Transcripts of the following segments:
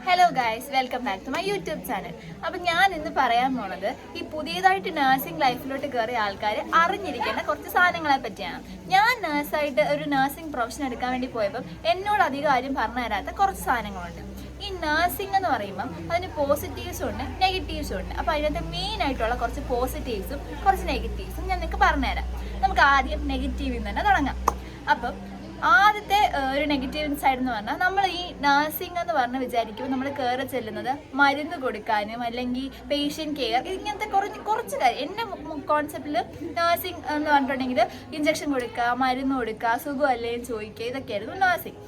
Hello guys, welcome back to my YouTube channel. അപ്പം ഞാൻ ഇന്ന് പറയാൻ പോണത് ഈ പുതിയതായിട്ട് നഴ്സിംഗ് ലൈഫിലോട്ട് കയറിയ ആൾക്കാർ അറിഞ്ഞിരിക്കേണ്ട കുറച്ച് സാധനങ്ങളെ പറ്റിയാണ്. ഞാൻ നേഴ്സായിട്ട് ഒരു നഴ്സിംഗ് പ്രൊഫഷൻ എടുക്കാൻ വേണ്ടി പോയപ്പം എന്നോട് അധികം ആരും പറഞ്ഞു തരാത്ത കുറച്ച് സാധനങ്ങളുണ്ട്. ഈ നഴ്സിംഗ് എന്ന് പറയുമ്പം അതിന് പോസിറ്റീവ്സും ഉണ്ട്, നെഗറ്റീവ്സും ഉണ്ട്. അപ്പം അതിനകത്ത് മെയിൻ ആയിട്ടുള്ള കുറച്ച് പോസിറ്റീവ്സും കുറച്ച് നെഗറ്റീവ്സും ഞാൻ നിങ്ങൾക്ക് പറഞ്ഞുതരാം. നമുക്ക് ആദ്യം നെഗറ്റീവിൽ നിന്ന് തന്നെ തുടങ്ങാം. അപ്പം ആദ്യത്തെ ഒരു നെഗറ്റീവ് സൈഡ് എന്ന് പറഞ്ഞാൽ, നമ്മൾ ഈ നഴ്സിംഗ് എന്ന് പറഞ്ഞ് വിചാരിക്കുമ്പോൾ നമ്മൾ കയറി ചെല്ലുന്നത് മരുന്ന് കൊടുക്കാനും അല്ലെങ്കിൽ പേഷ്യൻ്റ് കെയർ ഇങ്ങനത്തെ കുറച്ച് കാര്യം. എൻ്റെ കോൺസെപ്റ്റിൽ നഴ്സിംഗ് എന്ന് പറഞ്ഞിട്ടുണ്ടെങ്കിൽ ഇഞ്ചക്ഷൻ കൊടുക്കുക, മരുന്ന് കൊടുക്കുക, സുഖമല്ലേ ചോദിക്കുക, ഇതൊക്കെയായിരുന്നു നഴ്സിംഗ്.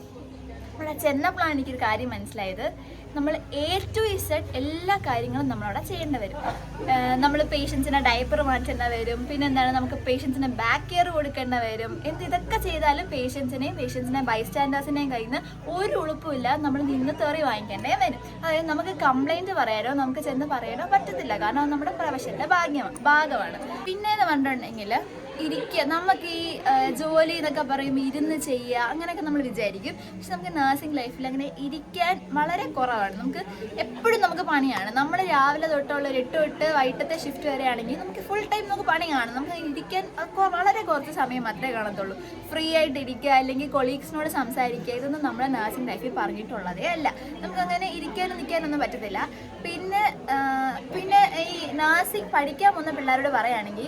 അവിടെ ചെന്നപ്പോഴാണ് എനിക്കൊരു കാര്യം മനസ്സിലായത്. നമ്മൾ A to Z എല്ലാ കാര്യങ്ങളും നമ്മളവിടെ ചെയ്യേണ്ടി വരും. നമ്മൾ പേഷ്യൻസിനെ ഡയപ്പർ മാറ്റേണ്ട വരും, പിന്നെ എന്താണ് നമുക്ക് പേഷ്യൻസിനെ ബാക്ക് കെയർ കൊടുക്കേണ്ട വരും. ഇതൊക്കെ ചെയ്താലും പേഷ്യൻസിനെ ബൈസ്റ്റാൻഡേഴ്സിനെയും കയ്യിൽ നിന്ന് ഒരു ഉളുപ്പുമില്ല നമ്മൾ നിന്ന് തെറി വാങ്ങിക്കേണ്ടേ വരും. അതായത് നമുക്ക് കംപ്ലൈൻറ്റ് പറയാനോ നമുക്ക് ചെന്ന് പറയാനോ പറ്റത്തില്ല, കാരണം അത് നമ്മുടെ പ്രൊഫഷൻ്റെ ഭാഗമാണ്. പിന്നെ എന്ന് പറഞ്ഞിട്ടുണ്ടെങ്കിൽ ഇരിക്കുക, നമുക്ക് ഈ ജോലി എന്നൊക്കെ പറയുമ്പോൾ ഇരുന്ന് ചെയ്യുക അങ്ങനെയൊക്കെ നമ്മൾ വിചാരിക്കും. പക്ഷെ നമുക്ക് നഴ്സിംഗ് ലൈഫിൽ അങ്ങനെ ഇരിക്കാൻ വളരെ കുറവാണ്. നമുക്ക് എപ്പോഴും നമുക്ക് പണിയാണ്. നമ്മൾ രാവിലെ തൊട്ടുള്ള ഒരു 8 തൊട്ട് വൈകിട്ടത്തെ ഷിഫ്റ്റ് വരെ ആണെങ്കിൽ നമുക്ക് ഫുൾ ടൈം നമുക്ക് പണിയാണ്. നമുക്ക് ഇരിക്കാൻ വളരെ കുറച്ച് സമയം മാത്രമേ കാണത്തുള്ളൂ. ഫ്രീ ആയിട്ട് ഇരിക്കുക അല്ലെങ്കിൽ കൊളീഗ്സിനോട് സംസാരിക്കുക, ഇതൊന്നും നമ്മളെ നഴ്സിംഗ് ലൈഫിൽ പറഞ്ഞിട്ടുള്ളതേ അല്ല. നമുക്കങ്ങനെ ഇരിക്കാനും നിൽക്കാനൊന്നും പറ്റത്തില്ല. പിന്നെ ഈ നഴ്സിംഗ് പഠിക്കാൻ പോകുന്ന പിള്ളേരോട് പറയുകയാണെങ്കിൽ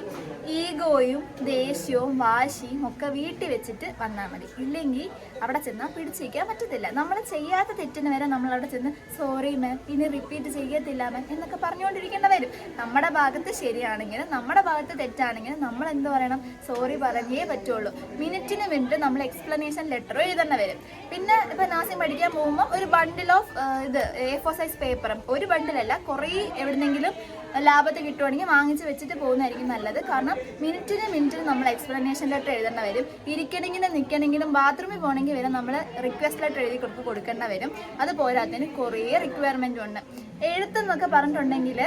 ഈഗോയും ദേഷ്യവും വാശിയും ഒക്കെ വീട്ടിൽ വെച്ചിട്ട് വന്നാൽ മതി. ഇല്ലെങ്കിൽ അവിടെ ചെന്നാൽ പിടിച്ചിരിക്കാൻ പറ്റത്തില്ല. നമ്മൾ ചെയ്യാത്ത തെറ്റിന് വരെ നമ്മളവിടെ ചെന്ന് സോറി മാം, ഇനി റിപ്പീറ്റ് ചെയ്യത്തില്ല മാം എന്നൊക്കെ പറഞ്ഞുകൊണ്ടിരിക്കേണ്ട വരും. നമ്മുടെ ഭാഗത്ത് ശരിയാണെങ്കിലും നമ്മുടെ ഭാഗത്ത് തെറ്റാണെങ്കിലും നമ്മൾ എന്ത് പറയണം, സോറി പറഞ്ഞേ പറ്റുള്ളൂ. മിനിറ്റിന് മിനിറ്റ് നമ്മൾ എക്സ്പ്ലനേഷൻ ലെറ്റർ എഴുതേണ്ട വരും. പിന്നെ ഇപ്പം നഴ്സിംഗ് പഠിക്കാൻ പോകുമ്പോൾ ഒരു ബണ്ടിൽ ഓഫ് A4 സൈസ് പേപ്പറും, ഒരു ബണ്ടിലല്ല കുറേ എവിടെന്നെങ്കിലും ലാഭത്തിൽ കിട്ടുവാണെങ്കിൽ വാങ്ങിച്ച് വെച്ചിട്ട് പോകുന്നതായിരിക്കും നല്ലത്. കാരണം മിനിറ്റിന് നമ്മൾ എക്സ്പ്ലനേഷൻ ലെറ്റർ എഴുതേണ്ട വരും. ഇരിക്കണമെങ്കിലും നിൽക്കണമെങ്കിലും ബാത്റൂമിൽ പോകണമെങ്കിൽ വരെ നമ്മൾ റിക്വസ്റ്റ് ലെറ്റർ എഴുതി കൊടുക്കേണ്ട വരും. അത് പോരാത്തതിന് കുറേ റിക്വയർമെൻറ്റും ഉണ്ട്. എഴുത്തെന്നൊക്കെ പറഞ്ഞിട്ടുണ്ടെങ്കിൽ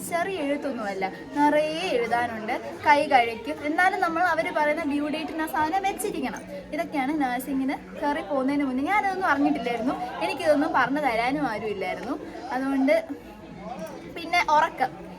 ചെറിയ എഴുത്തൊന്നുമല്ല, നിറയെ എഴുതാനുണ്ട്, കൈ കഴിക്കും. എന്നാലും നമ്മൾ അവർ പറയുന്ന ഡ്യൂ ഡേറ്റിന് ആ സാധനം വെച്ചിരിക്കണം. ഇതൊക്കെയാണ് നഴ്സിങ്ങിന് കയറി പോകുന്നതിന് മുന്നേ. ഞാനതൊന്നും അറിഞ്ഞിട്ടില്ലായിരുന്നു, എനിക്കിതൊന്നും പറഞ്ഞു തരാനും ആരും ഇല്ലായിരുന്നു. അതുകൊണ്ട് പിന്നെ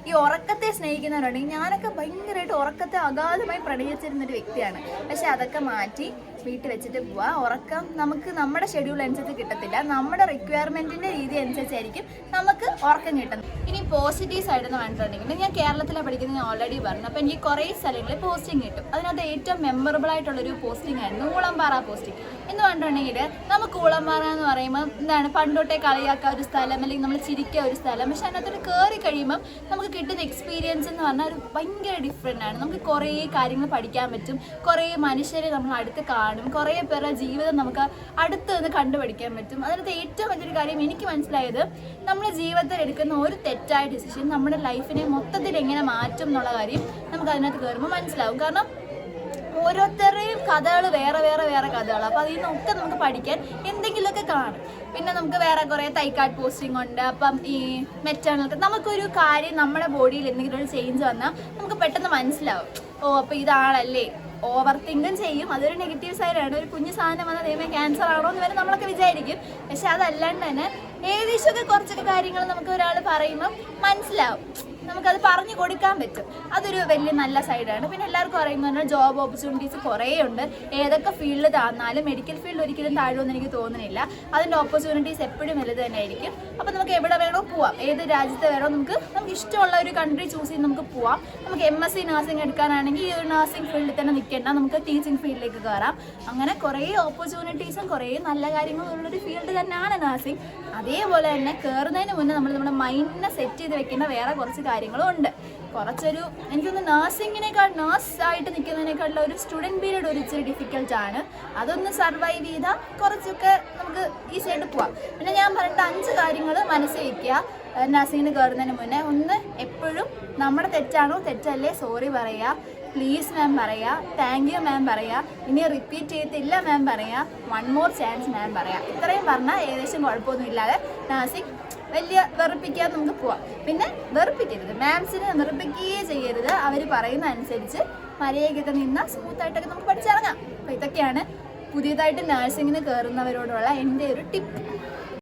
ഈ ഉറക്കത്തെ സ്നേഹിക്കുന്നവരുണ്ടെങ്കിൽ, ഞാനൊക്കെ ഭയങ്കരമായിട്ട് ഉറക്കത്തെ അഗാധമായി പ്രണയിച്ചിരുന്നൊരു വ്യക്തിയാണ്. പക്ഷെ അതൊക്കെ മാറ്റി വീട്ടിൽ വെച്ചിട്ട് പോവുക. ഉറക്കം നമുക്ക് നമ്മുടെ ഷെഡ്യൂൾ അനുസരിച്ച് കിട്ടത്തില്ല, നമ്മുടെ റിക്വയർമെൻറ്റിൻ്റെ രീതി അനുസരിച്ചായിരിക്കും നമുക്ക് ഉറക്കം കിട്ടുന്നത്. ഇനി പോസിറ്റീവ് സൈഡ് എന്ന് പറഞ്ഞിട്ടുണ്ടെങ്കിൽ, ഞാൻ കേരളത്തിലാണ് പഠിക്കുന്നത്, ഞാൻ ഓൾറെഡി പറഞ്ഞു. അപ്പോൾ എനിക്ക് കുറേ സ്ഥലങ്ങളിൽ പോസ്റ്റിംഗ് കിട്ടും. അതിനകത്ത് ഏറ്റവും മെമ്മറബിൾ ആയിട്ടുള്ളൊരു പോസ്റ്റിംഗ് ആയിരുന്നു ഊളംപാറ പോസ്റ്റിംഗ്. എന്ന് പറഞ്ഞിട്ടുണ്ടെങ്കിൽ, നമുക്ക് ഊളംപാറ എന്ന് പറയുമ്പോൾ എന്താണ്, പണ്ടോട്ടേ കളിയാക്കുക ഒരു സ്ഥലം, അല്ലെങ്കിൽ നമ്മൾ ചിരിക്കുക ഒരു സ്ഥലം. പക്ഷെ അതിനകത്തൊരു കയറി കഴിയുമ്പം നമുക്ക് കിട്ടുന്ന എക്സ്പീരിയൻസ് എന്ന് പറഞ്ഞാൽ ഒരു ഭയങ്കര ഡിഫറെൻ്റ് ആണ്. നമുക്ക് കുറേ കാര്യങ്ങൾ പഠിക്കാൻ പറ്റും, കുറേ മനുഷ്യരെ നമ്മൾ അടുത്ത് കാണും, കുറേ പേരുടെ ജീവിതം നമുക്ക് അടുത്ത് നിന്ന് കണ്ടുപഠിക്കാൻ പറ്റും. അതിനകത്ത് ഏറ്റവും വലിയൊരു കാര്യം എനിക്ക് മനസ്സിലായത്, നമ്മുടെ ജീവിതത്തിൽ എടുക്കുന്ന ഒരു തെറ്റായ ഡിസിഷൻ നമ്മുടെ ലൈഫിനെ മൊത്തത്തിൽ എങ്ങനെ മാറ്റും എന്നുള്ള കാര്യം നമുക്ക് അതിനകത്ത് കയറുമ്പോൾ മനസ്സിലാവും. കാരണം ഓരോരുത്തരുടെയും കഥകൾ വേറെ കഥകളാണ്. അപ്പോൾ അതിൽ നിന്നൊക്കെ നമുക്ക് പഠിക്കാൻ എന്തെങ്കിലുമൊക്കെ കാണും. പിന്നെ നമുക്ക് വേറെ കുറേ തൈക്കാട് പോസ്റ്റിംഗ് ഉണ്ട്. അപ്പം ഈ മെറ്റേണൽ നമുക്കൊരു കാര്യം നമ്മുടെ ബോഡിയിൽ എന്തെങ്കിലും ഒരു ചേഞ്ച് വന്നാൽ നമുക്ക് പെട്ടെന്ന് മനസ്സിലാവും, ഓ അപ്പോൾ ഇതാണല്ലേ. ഓവർ തിങ്കും ചെയ്യും, അതൊരു നെഗറ്റീവ് സൈഡാണ്. ഒരു കുഞ്ഞു സാധനം വന്നാൽ ദൈവമേ ക്യാൻസർ ആണോ എന്ന് വരെ നമ്മളൊക്കെ വിചാരിക്കും. പക്ഷെ അതല്ലാണ്ട് തന്നെ ഏകദേശമൊക്കെ കുറച്ചൊക്കെ കാര്യങ്ങൾ നമുക്ക് ഒരാൾ പറയുമ്പം മനസ്സിലാവും, നമുക്കത് പറഞ്ഞു കൊടുക്കാൻ പറ്റും. അതൊരു വലിയ നല്ല സൈഡാണ്. പിന്നെ എല്ലാവർക്കും അറിയുന്ന ജോബ് ഓപ്പർച്യൂണിറ്റീസ് കുറേ ഉണ്ട്. ഏതൊക്കെ ഫീൽഡ് താഴ്ന്നാലും മെഡിക്കൽ ഫീൽഡ് ഒരിക്കലും താഴുമെന്ന് എനിക്ക് തോന്നുന്നില്ല. അതിൻ്റെ ഓപ്പർച്യൂണിറ്റീസ് എപ്പോഴും വലുത് തന്നെ ആയിരിക്കും. അപ്പോൾ നമുക്ക് എവിടെ വേണോ പോവാം, ഏത് രാജ്യത്ത് വേണോ നമുക്ക് ഇഷ്ടമുള്ള ഒരു കൺട്രി ചൂസ് ചെയ്ത് നമുക്ക് പോവാം. നമുക്ക് MSc നഴ്സിംഗ് എടുക്കാനാണെങ്കിൽ ഈ ഒരു നഴ്സിംഗ് ഫീൽഡിൽ തന്നെ നിൽക്കേണ്ട, നമുക്ക് ടീച്ചിങ് ഫീൽഡിലേക്ക് കയറാം. അങ്ങനെ കുറേ ഓപ്പർച്യൂണിറ്റീസും കുറേ നല്ല കാര്യങ്ങളും ഉള്ളൊരു ഫീൽഡ് തന്നെയാണ് നഴ്സിംഗ്. അതേപോലെ തന്നെ കയറുന്നതിന് മുന്നേ നമ്മൾ നമ്മുടെ മൈൻഡിനെ സെറ്റ് ചെയ്ത് വെക്കേണ്ട വേറെ കുറച്ച് കാര്യങ്ങളും ഉണ്ട്. കുറച്ചൊരു എനിക്കൊന്ന് നേഴ്സായിട്ട് നിൽക്കുന്നതിനേക്കാളുള്ള ഒരു സ്റ്റുഡൻറ്റ് പീരീഡ് ഒരു ഇച്ചിരി ഡിഫിക്കൽട്ടാണ്. അതൊന്ന് സർവൈവ് ചെയ്താൽ കുറച്ചൊക്കെ നമുക്ക് ഈസി ആയിട്ട് പോവാം. പിന്നെ ഞാൻ പറഞ്ഞിട്ട് 5 കാര്യങ്ങൾ മനസ്സിൽ വയ്ക്കുക നഴ്സിങ്ങിന് കയറുന്നതിന് മുന്നേ. ഒന്ന്, എപ്പോഴും നമ്മുടെ തെറ്റാണോ തെറ്റല്ലേ സോറി പറയുക, പ്ലീസ് മാം പറയുക, താങ്ക് യു മാം പറയുക, ഇനി റിപ്പീറ്റ് ചെയ്യത്തില്ല മാം പറയുക, 1 more ചാൻസ് മാം പറയുക. ഇത്രയും പറഞ്ഞാൽ ഏകദേശം കുഴപ്പമൊന്നും ഇല്ലാതെ നഴ്സിംഗ് വലിയ വെറുപ്പിക്കാതെ നമുക്ക് പോവാം. പിന്നെ വെറുപ്പിക്കരുത്, മാംസിനെ വെറുപ്പിക്കുകയേ ചെയ്യരുത്. അവർ പറയുന്ന അനുസരിച്ച് മര്യാദയ്ക്കൊക്കെ നിന്നാൽ സ്മൂത്തായിട്ടൊക്കെ നമുക്ക് പഠിച്ചിറങ്ങാം. അപ്പോൾ ഇതൊക്കെയാണ് പുതിയതായിട്ട് നഴ്സിങ്ങിന് കയറുന്നവരോടുള്ള എൻ്റെ ഒരു ടിപ്പ്.